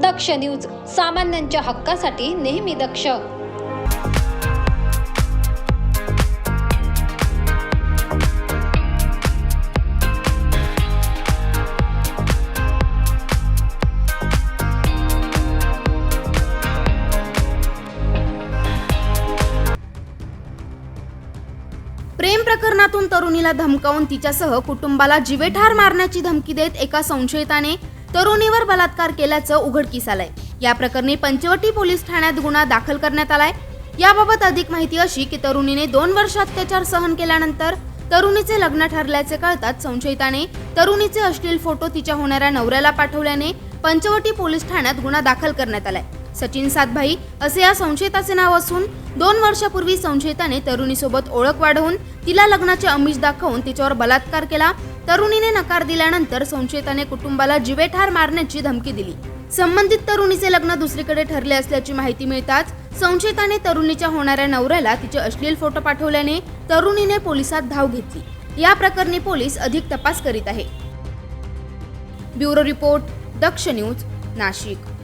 दक्ष news, सामान्यांच्या हक्कासाठी नेहमी दक्ष. प्रेम प्रकरणातून तरुणीला धमकावून तिच्यासह कुटुंबाला जीवेठार मारण्याची धमकी देत एका संशयिताने तरुणीवर बलात्कार केल्याचं उघडकीस आलंय. या प्रकरणी पंचवटी पोलीस ठाण्यात गुन्हा दाखल करण्यात आलाय. याबाबत अधिक माहिती अशी की तरुणीने 2 वर्ष अत्याचार सहन केल्यानंतर तरुणीचे लग्न ठरल्याचे कळताच संशयिताने तरुणीचे अश्लील फोटो तिच्या होणाऱ्या नवऱ्याला पाठवल्याने पंचवटी पोलीस ठाण्यात गुन्हा दाखल करण्यात आलाय. सचिन सातभाई असे या संशयिताचे नाव असून 2 वर्षापूर्वी संशयिताने तरुणीसोबत ओळख वाढवून तिला लग्नाचे आमिष दाखवून तिच्यावर बलात्कार केला. तरुणीने नकार दिल्यानंतर संशयिताने कुटुंबाला जीवेठार मारण्याची धमकी दिली. संबंधित तरुणीचे लग्न दुसरीकडे ठरले असल्याची माहिती मिळताच संशयिताने तरुणीच्या होणाऱ्या नवऱ्याला तिचे अश्लील फोटो पाठवल्याने तरुणीने पोलिसात धाव घेतली. या प्रकरणी पोलीस अधिक तपास करीत आहे. ब्युरो रिपोर्ट, दक्ष न्यूज, नाशिक.